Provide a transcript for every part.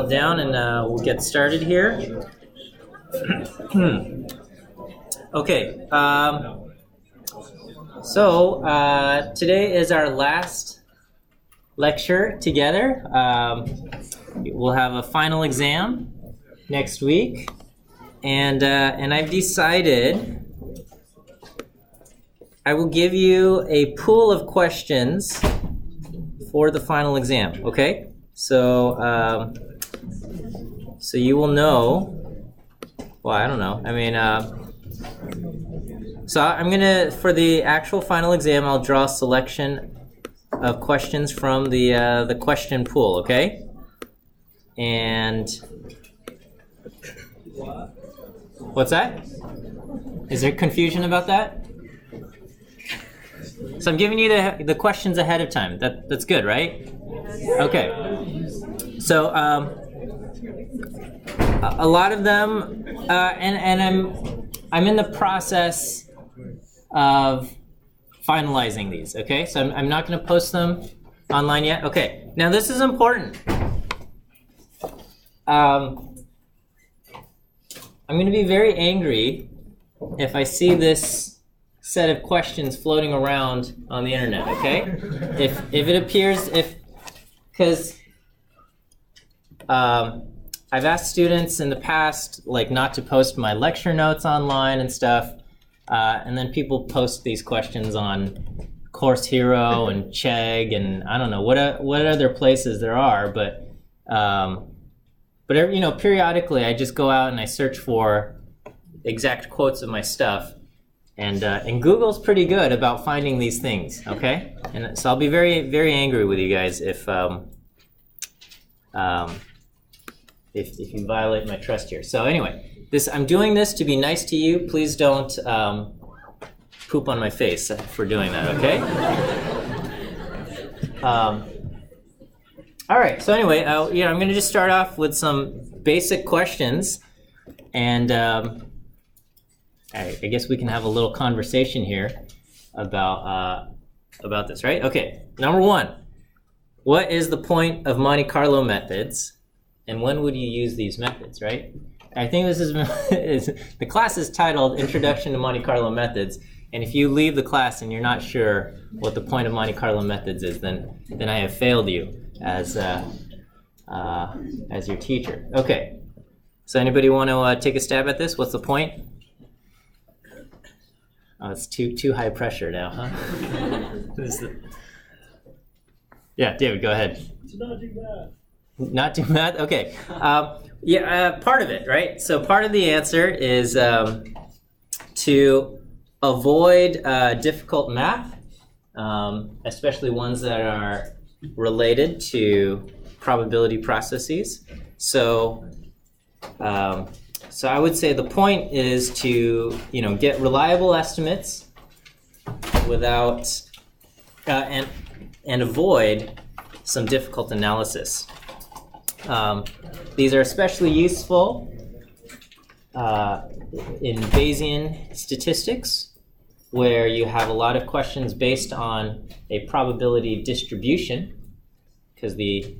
Buckle down and we'll get started here. Okay, so today is our last lecture together. We'll have a final exam next week, and I've decided I will give you a pool of questions for the final exam. Okay, so so you will know. Well, I don't know. I mean, so I'm gonna, for the actual final exam, I'll draw a selection of questions from the question pool. Okay, and what's that? Is there confusion about that? So I'm giving you the questions ahead of time. That's good, right? Okay. So a lot of them, and I'm in the process of finalizing these. Okay, so I'm not going to post them online yet. Okay. Now this is important. I'm going to be very angry if I see this set of questions floating around on the internet, okay? If it appears, because I've asked students in the past, like, not to post my lecture notes online and stuff, and then people post these questions on Course Hero and Chegg and I don't know what other places there are, but you know, periodically I just go out and I search for exact quotes of my stuff. And Google's pretty good about finding these things, okay? And so I'll be very, very angry with you guys if you violate my trust here. So anyway, I'm doing this to be nice to you. Please don't poop on my face for doing that, okay? All right. So anyway, I'm going to just start off with some basic questions, and I guess we can have a little conversation here about this, right? Okay, number one, what is the point of Monte Carlo methods, and when would you use these methods, right? I think this is the class is titled Introduction to Monte Carlo Methods, and if you leave the class and you're not sure what the point of Monte Carlo methods is, then I have failed you as your teacher. Okay, so anybody want to take a stab at this? What's the point? Oh, it's too high pressure now, huh? Yeah, David, go ahead. To not do math. Not do math? Okay. Part of it, right? So part of the answer is to avoid difficult math, especially ones that are related to probability processes. So I would say the point is to, get reliable estimates without and avoid some difficult analysis. These are especially useful in Bayesian statistics, where you have a lot of questions based on a probability distribution, because the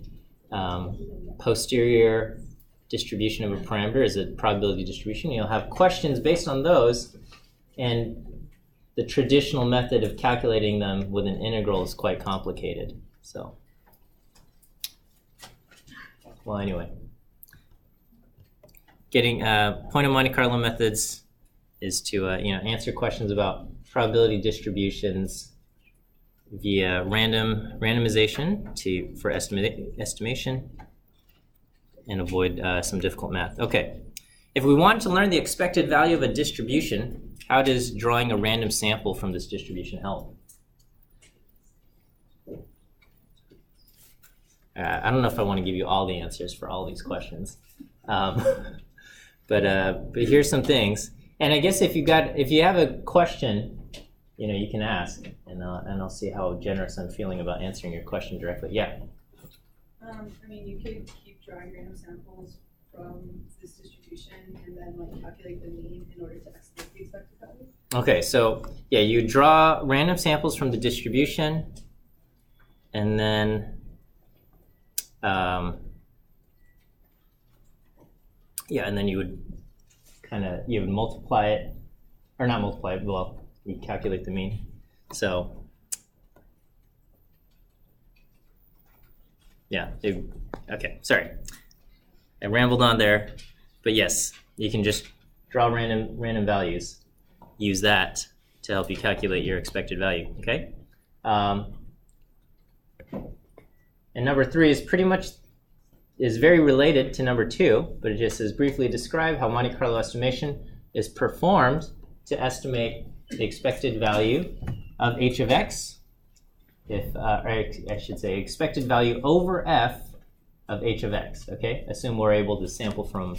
posterior distribution of a parameter is a probability distribution. You'll have questions based on those, and the traditional method of calculating them with an integral is quite complicated. So, well, anyway, getting point of Monte Carlo methods is to answer questions about probability distributions via randomization for estimation, and avoid some difficult math. Okay, if we want to learn the expected value of a distribution, how does drawing a random sample from this distribution help? I don't know if I want to give you all the answers for all these questions, but here's some things. And I guess if you have a question, you can ask, and I'll see how generous I'm feeling about answering your question directly. Yeah. You could keep drawing random samples from this distribution and then calculate the mean in order to estimate the expected value. Okay, so yeah, you draw random samples from the distribution, and then Yeah, and then you would multiply it, or not multiply it, well, you calculate the mean. So, yeah, okay, sorry. I rambled on there, but yes, you can just draw random values. Use that to help you calculate your expected value, okay? And number 3 is very related to number 2, but it just says briefly describe how Monte Carlo estimation is performed to estimate the expected value of h of x, or I should say expected value over f of h of x, okay? Assume we're able to sample from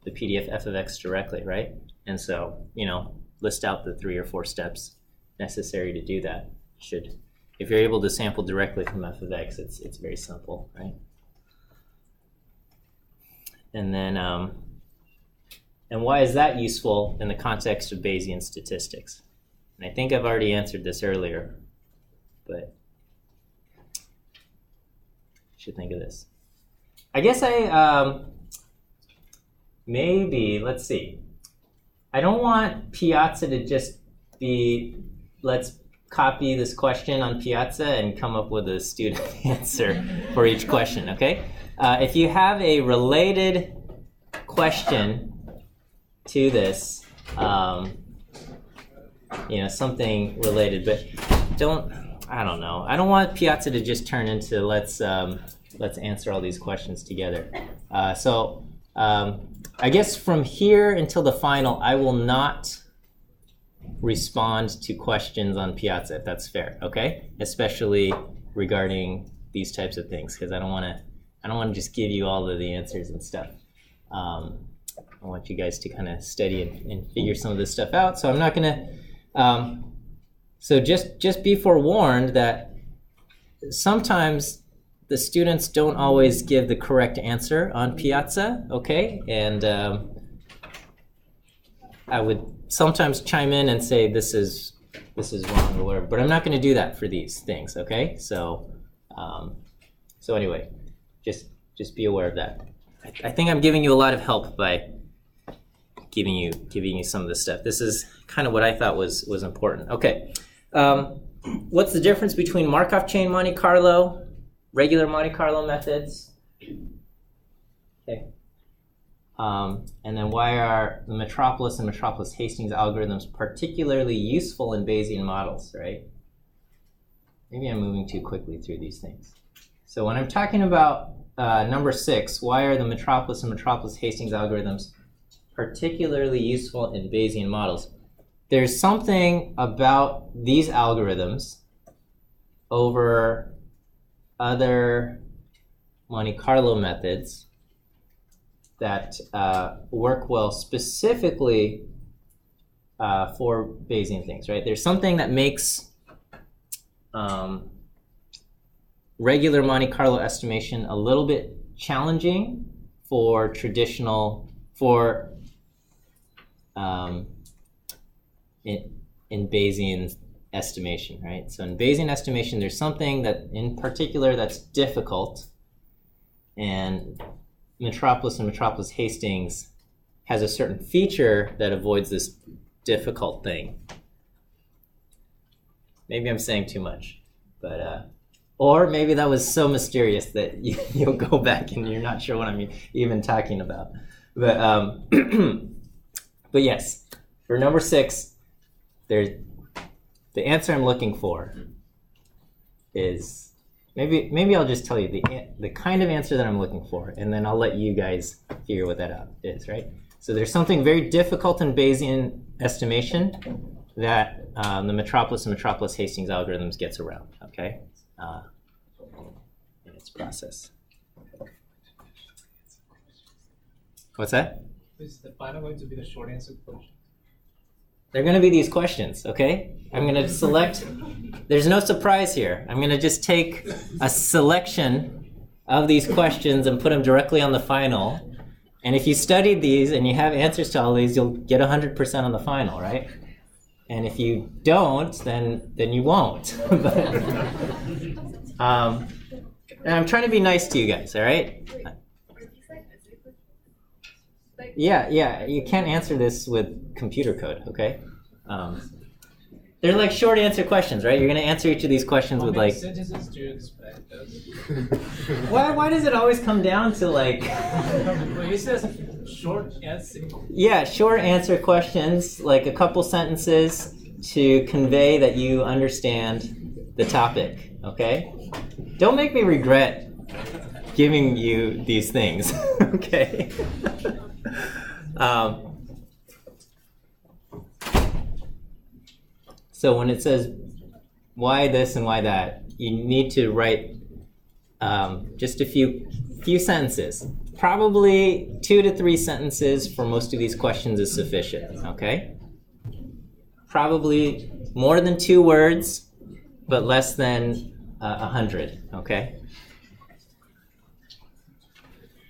the PDF f of x directly, right? And so, list out the 3 or 4 steps necessary to do that. If you're able to sample directly from f of x, it's very simple, right? And then, and why is that useful in the context of Bayesian statistics? And I think I've already answered this earlier, but I should think of this. I guess maybe, let's see. I don't want Piazza to just be, let's copy this question on Piazza and come up with a student answer for each question, okay? If you have a related question to this, something related, but I don't know. I don't want Piazza to just turn into let's answer all these questions together. So I guess from here until the final, I will not respond to questions on Piazza, if that's fair, okay? Especially regarding these types of things, because I don't want to just give you all of the answers and stuff. I want you guys to kind of study and figure some of this stuff out. So I'm not going to. So just be forewarned that sometimes the students don't always give the correct answer on Piazza, okay? And I would sometimes chime in and say this is wrong or whatever, but I'm not going to do that for these things, okay? So anyway, just be aware of that. I think I'm giving you a lot of help by giving you some of this stuff. This is kind of what I thought was important. Okay, what's the difference between Markov chain Monte Carlo, regular Monte Carlo methods? Okay. And then why are the Metropolis and Metropolis Hastings algorithms particularly useful in Bayesian models, right? Maybe I'm moving too quickly through these things. So when I'm talking about number 6, why are the Metropolis and Metropolis Hastings algorithms particularly useful in Bayesian models? There's something about these algorithms over other Monte Carlo methods that work well specifically for Bayesian things, right? There's something that makes regular Monte Carlo estimation a little bit challenging for traditional, in Bayesian estimation, right? So in Bayesian estimation, there's something that in particular that's difficult, and Metropolis and Metropolis Hastings has a certain feature that avoids this difficult thing. Maybe I'm saying too much, but or maybe that was so mysterious that you'll go back and you're not sure what I'm even talking about. But but yes, for number 6, the answer I'm looking for is maybe I'll just tell you the kind of answer that I'm looking for, and then I'll let you guys figure what that out is, right? So there's something very difficult in Bayesian estimation that the Metropolis and Metropolis Hastings algorithms gets around, okay? In its process. What's that? Is the final going to be the short answer question? They're going to be these questions, okay? I'm going to select. There's no surprise here. I'm going to just take a selection of these questions and put them directly on the final. And if you studied these and you have answers to all these, you'll get 100% on the final, right? And if you don't, then you won't. And I'm trying to be nice to you guys, all right? Are these like essay questions? Like Yeah, you can't answer this with computer code, okay? They're like short answer questions, right? You're gonna answer each of these questions How with many like, sentences do you expect us? why does it always come down to like, Well, it says short answer. yeah, short answer questions, like a couple sentences to convey that you understand the topic, okay? Don't make me regret giving you these things, okay? So when it says why this and why that, you need to write just a few sentences. Probably 2 to 3 sentences for most of these questions is sufficient, okay? Probably more than 2 words, but less than 100, okay?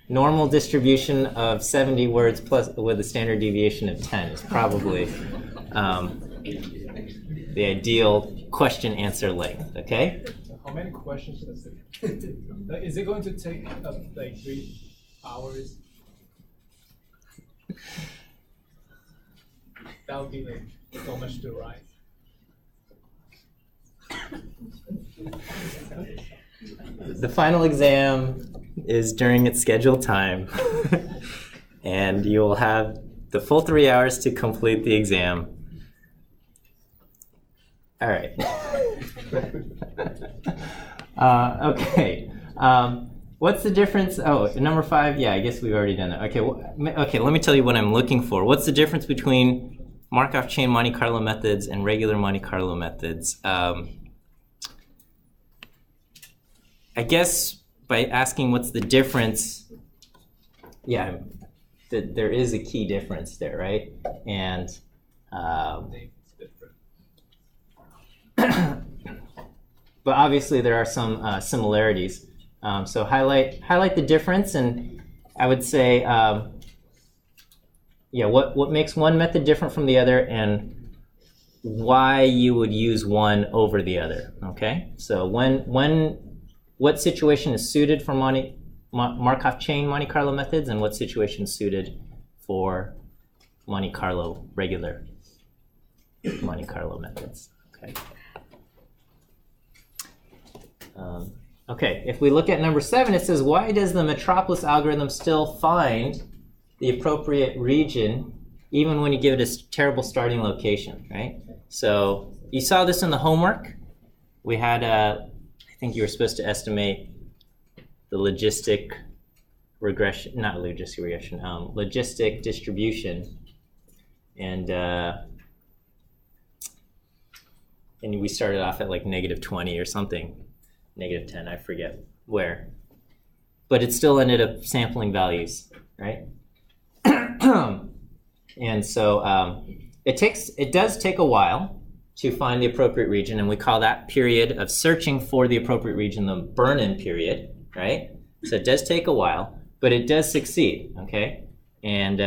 Normal distribution of 70 words plus with a standard deviation of 10 is probably the ideal question answer length, okay? How many questions does it? Like, is it going to take like 3 hours? That would be like so much to write. The final exam is during its scheduled time, and you will have the full 3 hours to complete the exam. All right. Okay. What's the difference? Oh, number 5. Yeah, I guess we've already done that. Okay. Okay. Let me tell you what I'm looking for. What's the difference between Markov chain Monte Carlo methods and regular Monte Carlo methods? I guess by asking what's the difference, yeah, there is a key difference there, right? And but obviously there are some similarities. So highlight the difference, and I would say, yeah, what makes one method different from the other, and why you would use one over the other. Okay, so what situation is suited for Markov chain Monte Carlo methods, and what situation is suited for Monte Carlo regular Monte Carlo methods. Okay. Okay, if we look at number 7, it says, why does the metropolis algorithm still find the appropriate region even when you give it a terrible starting location, right? So you saw this in the homework. We had, I think you were supposed to estimate the logistic regression, not logistic regression, logistic distribution. And we started off at like -20 or something. -10, I forget where. But it still ended up sampling values, right? And so it does take a while to find the appropriate region, and we call that period of searching for the appropriate region the burn-in period, right? So it does take a while, but it does succeed, okay? And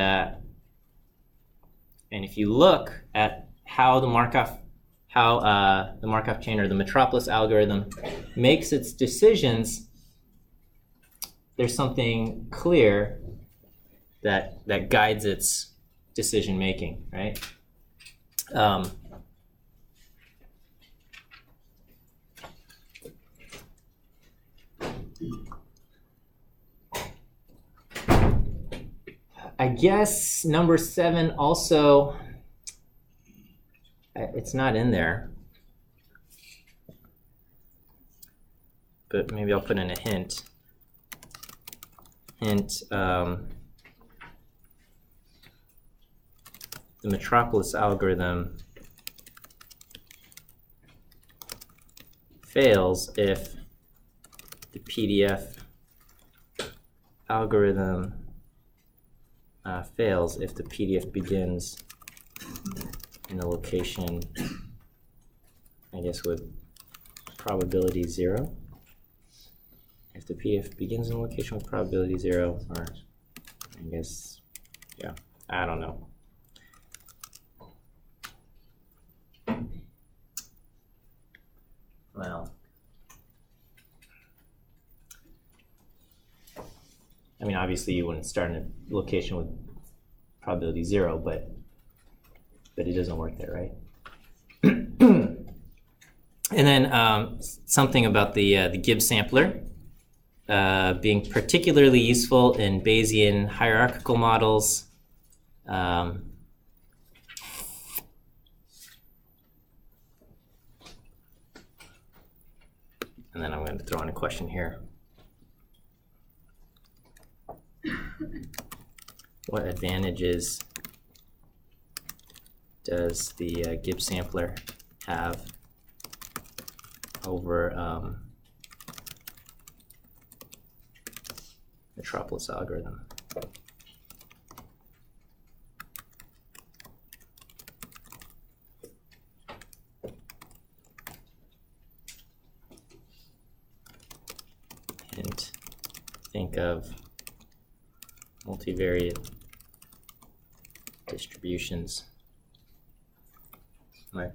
if you look at how the Markov chain or the metropolis algorithm makes its decisions, there's something clear that guides its decision making, right? I guess number 7 also, it's not in there, but maybe I'll put in a hint. The metropolis algorithm fails if the PDF algorithm fails if the PDF begins in a location, I guess, with probability 0. If the PDF begins in a location with probability 0, or I guess, yeah, I don't know. Well, I mean, obviously you wouldn't start in a location with probability 0, but it doesn't work there, right? And then something about the Gibbs sampler being particularly useful in Bayesian hierarchical models. And then I'm going to throw in a question here. What advantages does the Gibbs sampler have over Metropolis algorithm? And think of multivariate distributions. Right.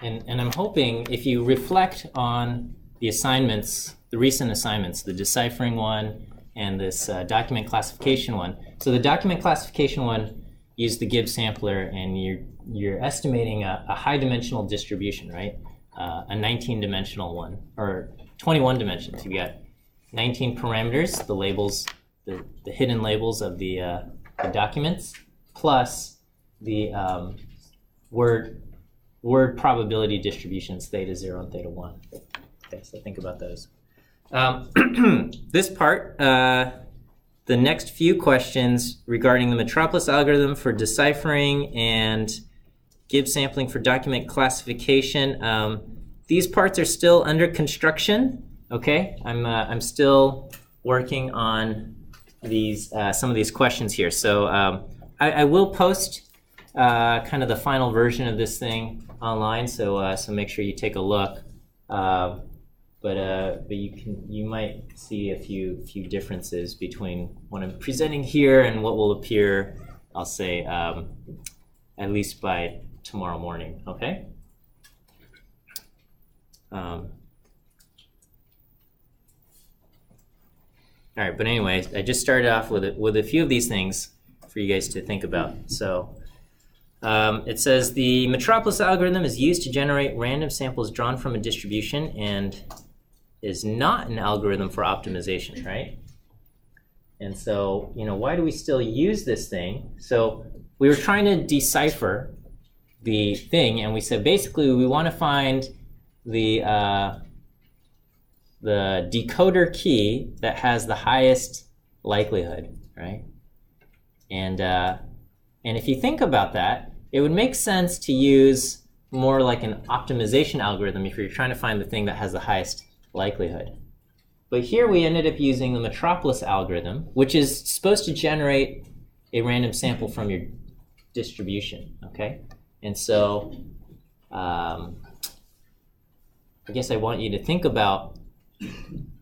And I'm hoping if you reflect on the assignments, the recent assignments, the deciphering one and this document classification one. So the document classification one used the Gibbs sampler, and you're estimating a high dimensional distribution, right? A 19-dimensional one, or 21 dimensions. You've got 19 parameters, the labels, the hidden labels of the documents, plus the word probability distributions, theta 0 and theta 1. Okay, so think about those. This part, the next few questions regarding the Metropolis algorithm for deciphering and Gibbs sampling for document classification, these parts are still under construction. Okay, I'm still working on these some of these questions here. So I will post kind of the final version of this thing online. So so make sure you take a look. But you might see a few differences between what I'm presenting here and what will appear, I'll say, at least by tomorrow morning. Okay. All right, but anyways, I just started off with a few of these things for you guys to think about. So it says the Metropolis algorithm is used to generate random samples drawn from a distribution and is not an algorithm for optimization, right? And so, why do we still use this thing? So we were trying to decipher the thing, and we said basically we want to find the decoder key that has the highest likelihood, right? And if you think about that, it would make sense to use more like an optimization algorithm if you're trying to find the thing that has the highest likelihood. But here we ended up using the Metropolis algorithm, which is supposed to generate a random sample from your distribution, okay? And so I guess I want you to think about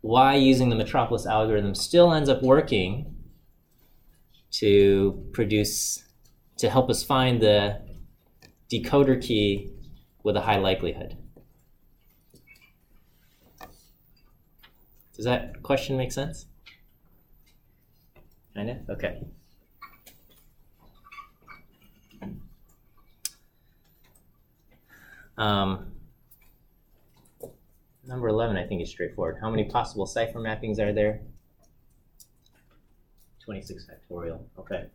why using the Metropolis algorithm still ends up working to help us find the decoder key with a high likelihood. Does that question make sense? Kind of? Okay. Number 11, I think, is straightforward. How many possible cipher mappings are there? 26 factorial. Okay.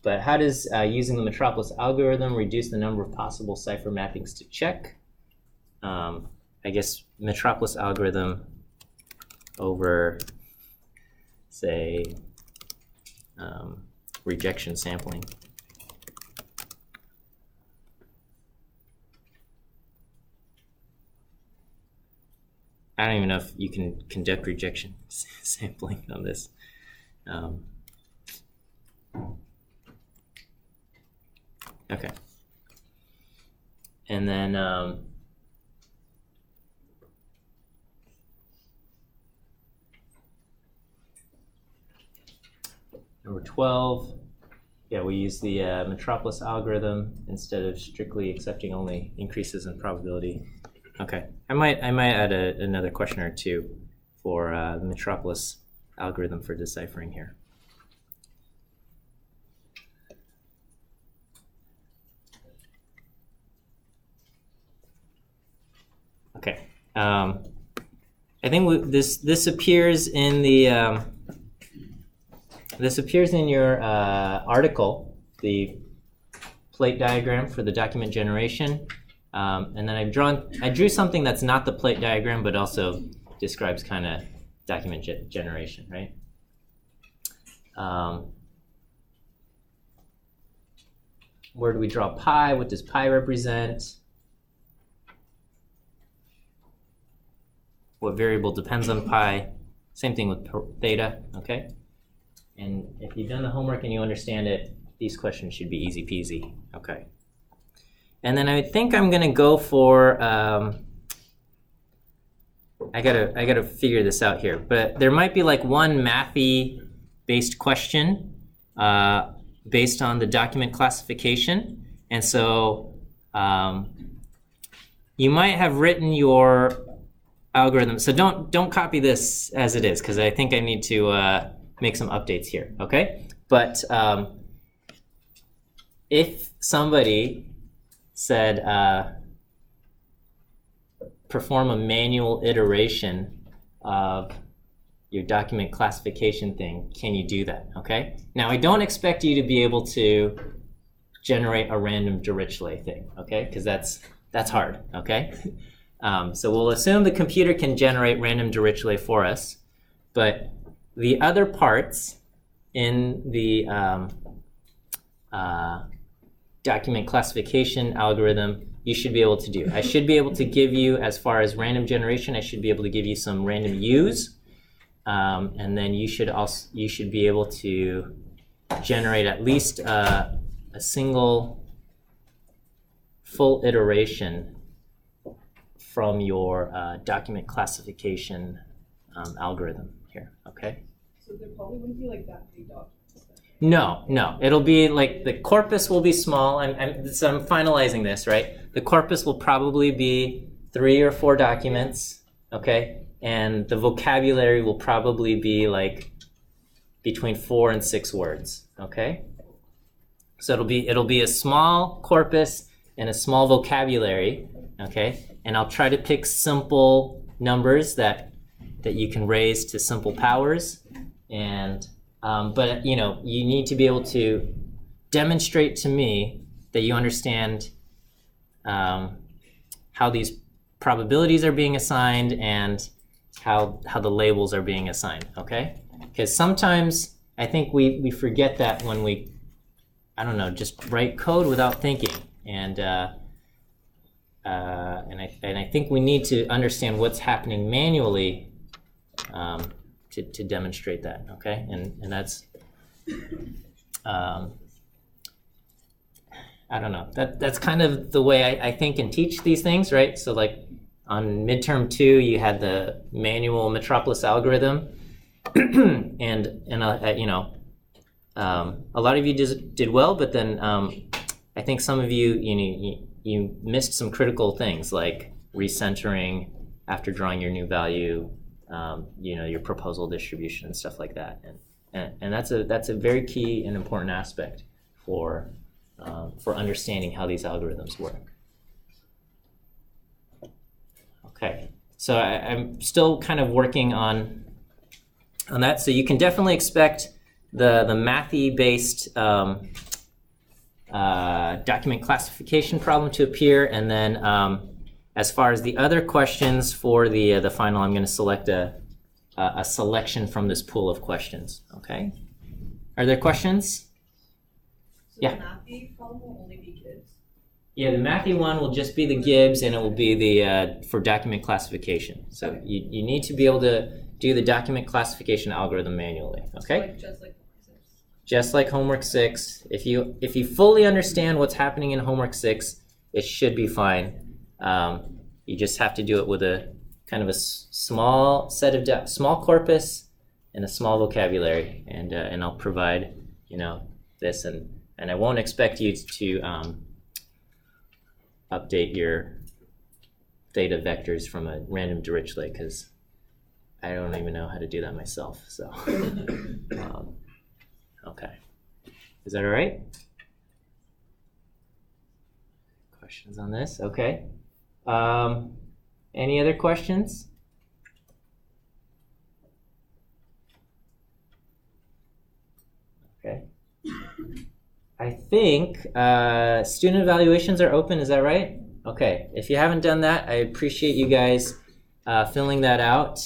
But how does using the Metropolis algorithm reduce the number of possible cipher mappings to check? I guess Metropolis algorithm over, say, rejection sampling. I don't even know if you can conduct rejection sampling on this. Okay. And then number 12, yeah, we use the Metropolis algorithm instead of strictly accepting only increases in probability. Okay. I might add another question or two for the Metropolis algorithm for deciphering here. Okay. I think this appears in the this appears in your article, the plate diagram for the document generation, and then I drew something that's not the plate diagram, but also describes kind of document generation, right? Where do we draw pi? What does pi represent? What variable depends on pi? Same thing with theta, okay? And if you've done the homework and you understand it, these questions should be easy peasy, okay? And then I think I'm gonna go for, I gotta figure this out here, but there might be like one mathy based question based on the document classification. And so you might have written your algorithm. So don't copy this as it is, because I think I need to make some updates here, okay? But if somebody said perform a manual iteration of your document classification thing, can you do that, okay? Now, I don't expect you to be able to generate a random Dirichlet thing, okay? Because that's hard, okay? So we'll assume the computer can generate random Dirichlet for us, but the other parts in the document classification algorithm, you should be able to do. I should be able to give you, as far as random generation, I should be able to give you some random U's, and then you should be able to generate at least a single full iteration from your document classification algorithm here, okay? So there probably wouldn't be like that many documents. No. It'll be like the corpus will be small. So I'm finalizing this, right? The corpus will probably be 3 or 4 documents, okay? And the vocabulary will probably be like between 4 and 6 words, okay? So it'll be a small corpus and a small vocabulary, okay? And I'll try to pick simple numbers that you can raise to simple powers, and but you need to be able to demonstrate to me that you understand how these probabilities are being assigned and how the labels are being assigned, okay? Because sometimes I think we forget that when we, I don't know, just write code without thinking, and I think we need to understand what's happening manually to demonstrate that, okay? And that's, I don't know, that's kind of the way I think and teach these things, right? So like on midterm 2, you had the manual Metropolis algorithm, and a lot of you did well, but then I think some of you missed some critical things like recentering after drawing your new value, your proposal distribution and stuff like that, and that's a very key and important aspect for understanding how these algorithms work. Okay, so I'm still kind of working on that. So you can definitely expect the mathy-based document classification problem to appear, and then as far as the other questions for the final, I'm going to select a selection from this pool of questions. Okay, are there questions? So Yeah. the mathy problem will only be Gibbs? Yeah, the mathy one will just be the Gibbs, and it will be the for document classification. So Okay. you need to be able to do the document classification algorithm manually. Okay. So just like Just like homework 6, if you fully understand what's happening in homework 6, it should be fine. You just have to do it with a kind of a small set of small corpus and a small vocabulary, and I'll provide this, and I won't expect you to update your theta vectors from a random Dirichlet because I don't even know how to do that myself. So, okay. Is that all right? Questions on this? Okay. Any other questions? Okay. I think student evaluations are open. Is that right? Okay. If you haven't done that, I appreciate you guys filling that out.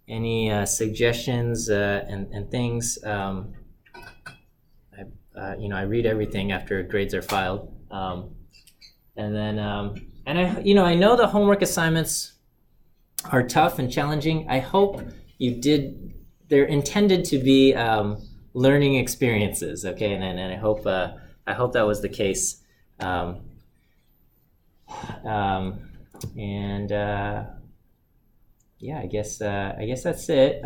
Any suggestions and things? I read everything after grades are filed, and then I know the homework assignments are tough and challenging. I hope you did. They're intended to be learning experiences, okay? And I hope that was the case. Yeah, I guess that's it.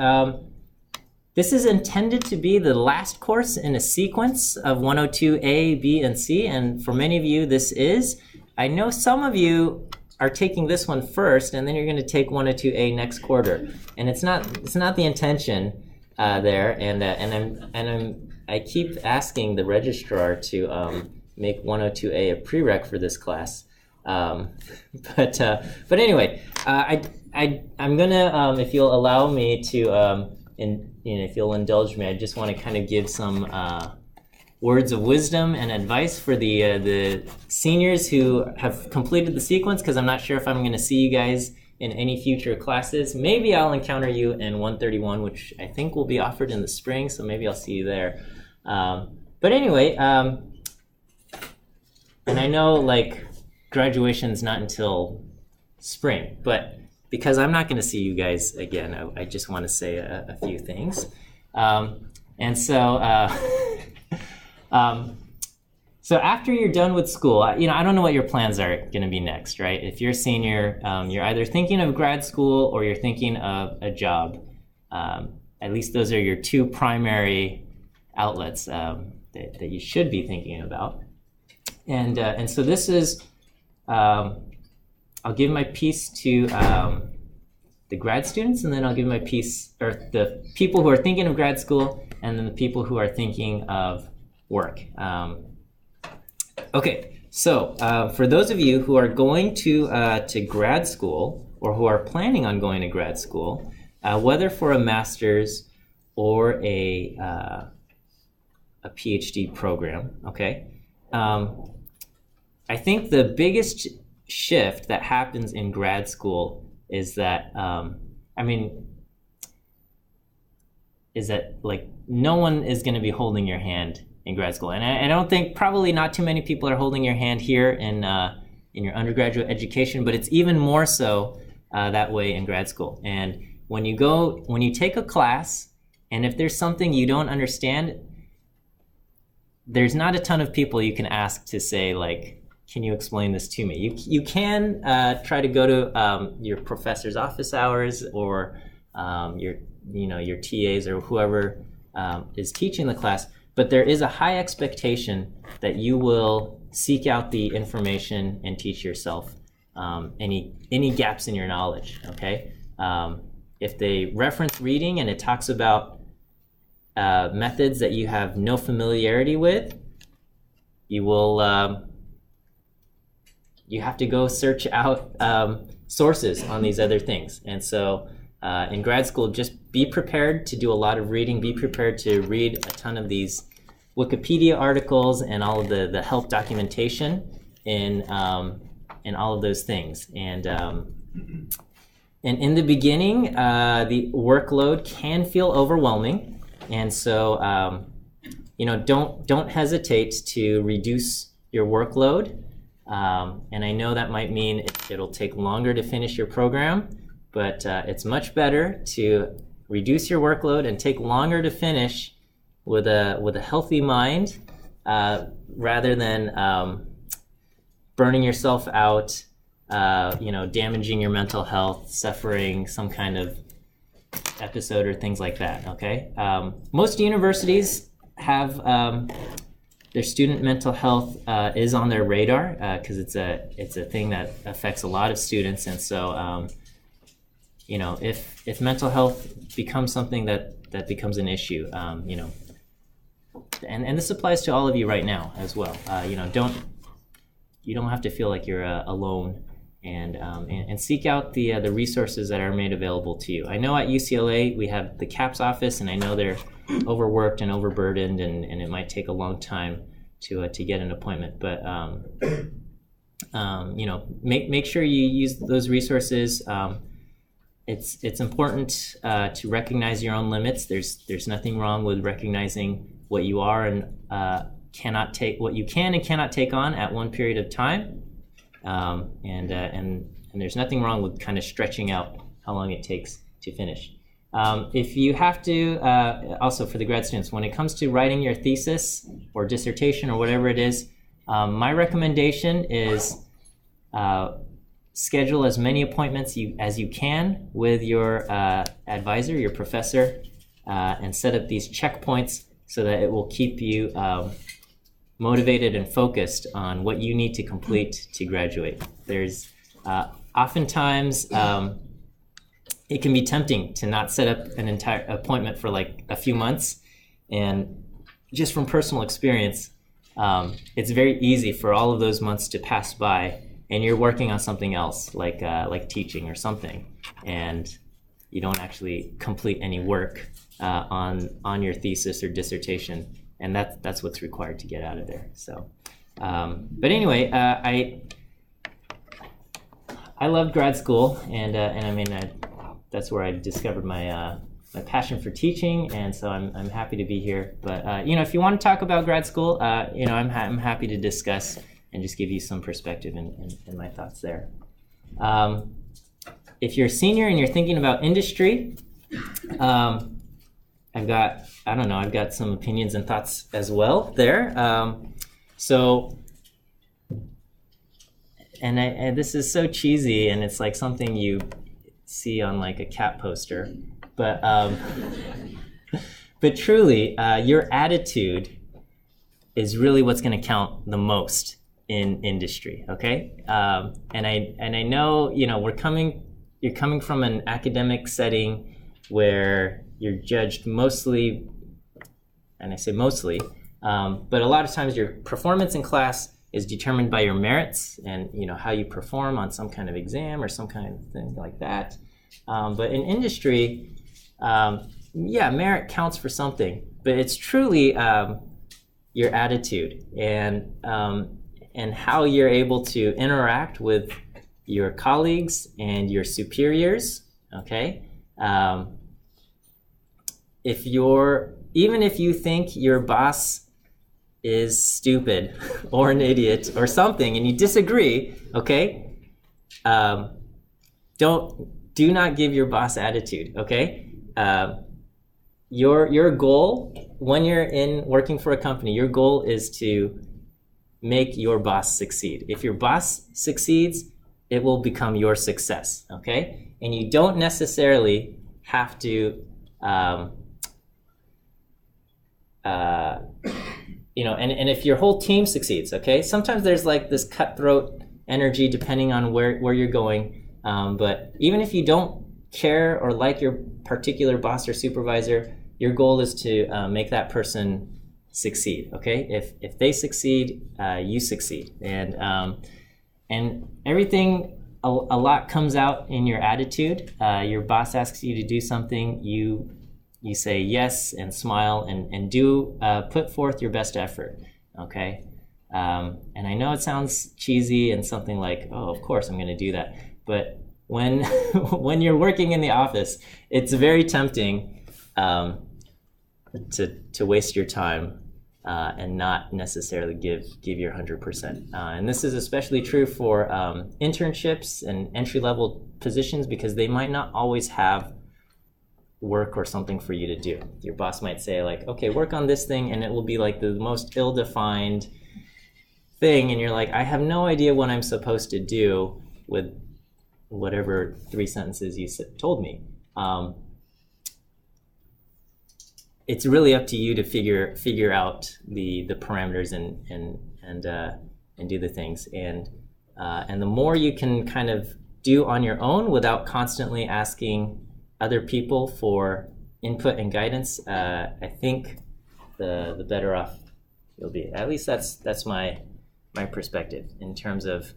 This is intended to be the last course in a sequence of 102A, B, and C, and for many of you, this is. I know some of you are taking this one first, and then you're going to take 102A next quarter, and it's not the intention there. I keep asking the registrar to make 102A a prereq for this class, but anyway, I'm gonna if you'll allow me to if you'll indulge me, I just want to kind of give some words of wisdom and advice for the seniors who have completed the sequence, because I'm not sure if I'm going to see you guys in any future classes. Maybe I'll encounter you in 131, which I think will be offered in the spring, so maybe I'll see you there. But anyway, and I know like graduation's not until spring, but because I'm not going to see you guys again, I just want to say a few things. So after you're done with school, I don't know what your plans are going to be next, right? If you're a senior, you're either thinking of grad school or you're thinking of a job. At least those are your two primary outlets that you should be thinking about. And so this is, I'll give my piece to the grad students, and then I'll give my piece, or the people who are thinking of grad school, and then the people who are thinking of work. Okay, so for those of you who are going to grad school, or who are planning on going to grad school, whether for a master's or a PhD program, okay, I think the biggest shift that happens in grad school is that like no one is going to be holding your hand in grad school, and I don't think, probably not too many people are holding your hand here in your undergraduate education, but it's even more so that way in grad school. And when you take a class, and if there's something you don't understand, there's not a ton of people you can ask to say, like, can you explain this to me? You can try to go to your professor's office hours, or your TAs or whoever is teaching the class, but there is a high expectation that you will seek out the information and teach yourself any gaps in your knowledge, okay? If they reference reading and it talks about methods that you have no familiarity with, you will you have to go search out sources on these other things. And so in grad school, just be prepared to do a lot of reading, be prepared to read a ton of these Wikipedia articles and all of the help documentation in all of those things. And in the beginning, the workload can feel overwhelming. And so, don't hesitate to reduce your workload. And I know that might mean it'll take longer to finish your program, but it's much better to reduce your workload and take longer to finish with a healthy mind, rather than burning yourself out, damaging your mental health, suffering some kind of episode or things like that. Okay, most universities have their student mental health is on their radar because it's a thing that affects a lot of students, and so you know, if mental health becomes something that becomes an issue, you know, and this applies to all of you right now as well. You know, you don't have to feel like you're alone, and seek out the resources that are made available to you. I know at UCLA we have the CAPS office, and I know they're overworked and overburdened, and it might take a long time to get an appointment. But you know, make sure you use those resources. It's important to recognize your own limits. There's nothing wrong with recognizing what you are and cannot take, what you can and cannot take on at one period of time, and there's nothing wrong with kind of stretching out how long it takes to finish. If you have to, also for the grad students, when it comes to writing your thesis or dissertation or whatever it is, my recommendation is schedule as many appointments as you can with your advisor, your professor, and set up these checkpoints so that it will keep you motivated and focused on what you need to complete to graduate. There's oftentimes it can be tempting to not set up an entire appointment for like a few months, and just from personal experience, it's very easy for all of those months to pass by and you're working on something else, like teaching or something, and you don't actually complete any work on your thesis or dissertation, and that's what's required to get out of there. So, but anyway, I loved grad school, and I mean that's where I discovered my my passion for teaching, and so I'm happy to be here. But you know, if you want to talk about grad school, you know, I'm happy to discuss and just give you some perspective and my thoughts there. If you're a senior and you're thinking about industry, I've got some opinions and thoughts as well there. And this is so cheesy, and it's like something you see on like a cat poster, but truly, your attitude is really what's going to count the most in industry. Okay, and I know, you know, you're coming from an academic setting where you're judged mostly, and I say mostly, but a lot of times your performance in class is determined by your merits and, you know, how you perform on some kind of exam or some kind of thing like that. But in industry, yeah, merit counts for something, but it's truly your attitude and how you're able to interact with your colleagues and your superiors. Okay, even if you think your boss is stupid or an idiot or something and you disagree, okay, do not give your boss attitude. Okay, your goal when you're working for a company, your goal is to make your boss succeed. If your boss succeeds, it will become your success. Okay, and you don't necessarily have to you know, and if your whole team succeeds, okay, sometimes there's like this cutthroat energy depending on where you're going, but even if you don't care or like your particular boss or supervisor, your goal is to make that person succeed. Okay, if they succeed, you succeed, and everything, a lot comes out in your attitude. Your boss asks you to do something, you say yes and smile and do put forth your best effort. Okay, and I know it sounds cheesy and something like, oh, of course I'm going to do that, but when when you're working in the office, it's very tempting to waste your time and not necessarily give your 100%. And this is especially true for internships and entry-level positions, because they might not always have work or something for you to do. Your boss might say like, okay, work on this thing, and it will be like the most ill-defined thing, and you're like, I have no idea what I'm supposed to do with whatever 3 sentences you told me. it's really up to you to figure out the parameters and do the things. And the more you can kind of do on your own without constantly asking other people for input and guidance, I think the better off you'll be. At least that's my perspective in terms of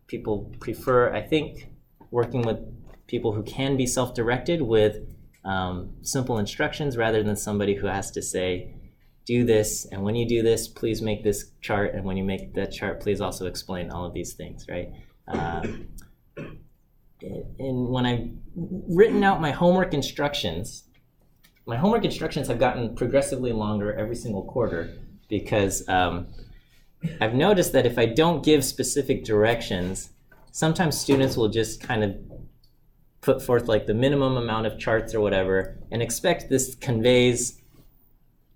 people prefer, I think, working with people who can be self-directed with simple instructions rather than somebody who has to say, do this, and when you do this, please make this chart, and when you make that chart, please also explain all of these things, right? And when I've written out my homework instructions have gotten progressively longer every single quarter because I've noticed that if I don't give specific directions, sometimes students will just kind of put forth like the minimum amount of charts or whatever and expect this conveys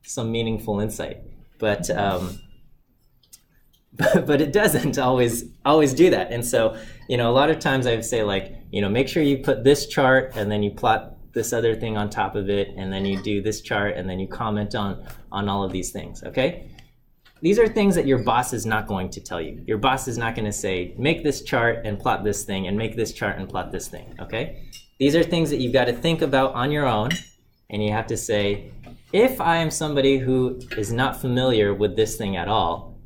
some meaningful insight. But it doesn't always do that. And so, a lot of times I would say like, make sure you put this chart and then you plot this other thing on top of it, and then you do this chart and then you comment on all of these things, okay? These are things that your boss is not going to tell you. Your boss is not going to say, make this chart and plot this thing, and make this chart and plot this thing, okay? These are things that you've got to think about on your own, and you have to say, if I am somebody who is not familiar with this thing at all,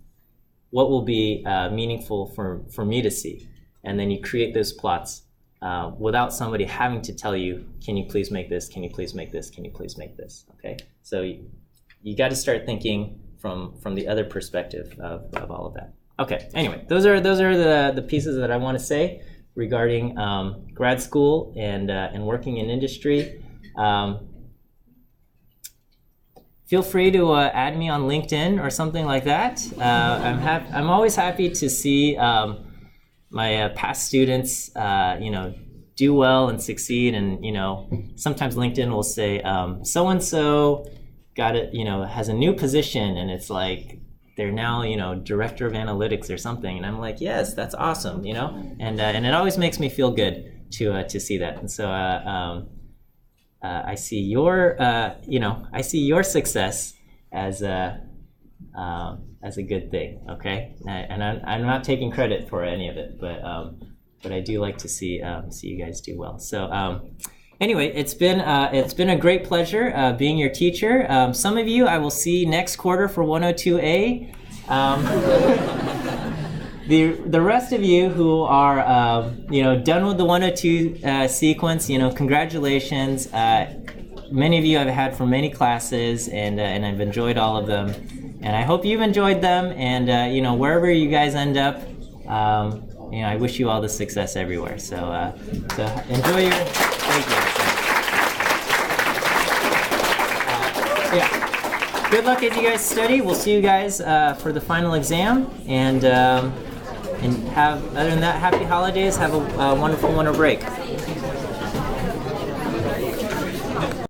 what will be meaningful for me to see? And then you create those plots without somebody having to tell you, can you please make this? Can you please make this? Can you please make this? Okay, so you got to start thinking from the other perspective of all of that. Okay, anyway, those are the pieces that I want to say regarding grad school and working in industry. Feel free to add me on LinkedIn or something like that. I'm always happy to see my past students, do well and succeed. And sometimes LinkedIn will say so and so got it, has a new position, and it's like they're now director of analytics or something. And I'm like, yes, that's awesome, and it always makes me feel good to see that. And so I see your success as a good thing, okay? And I'm not taking credit for any of it, but I do like to see you guys do well. So anyway, it's been a great pleasure being your teacher. Some of you I will see next quarter for 102A. The rest of you who are done with the 102 sequence, congratulations. Many of you I've had for many classes, and I've enjoyed all of them, and I hope you've enjoyed them. And wherever you guys end up, I wish you all the success everywhere. So enjoy your. Thank you. Yeah. Good luck as you guys study. We'll see you guys for the final other than that, happy holidays. Have a wonderful winter break.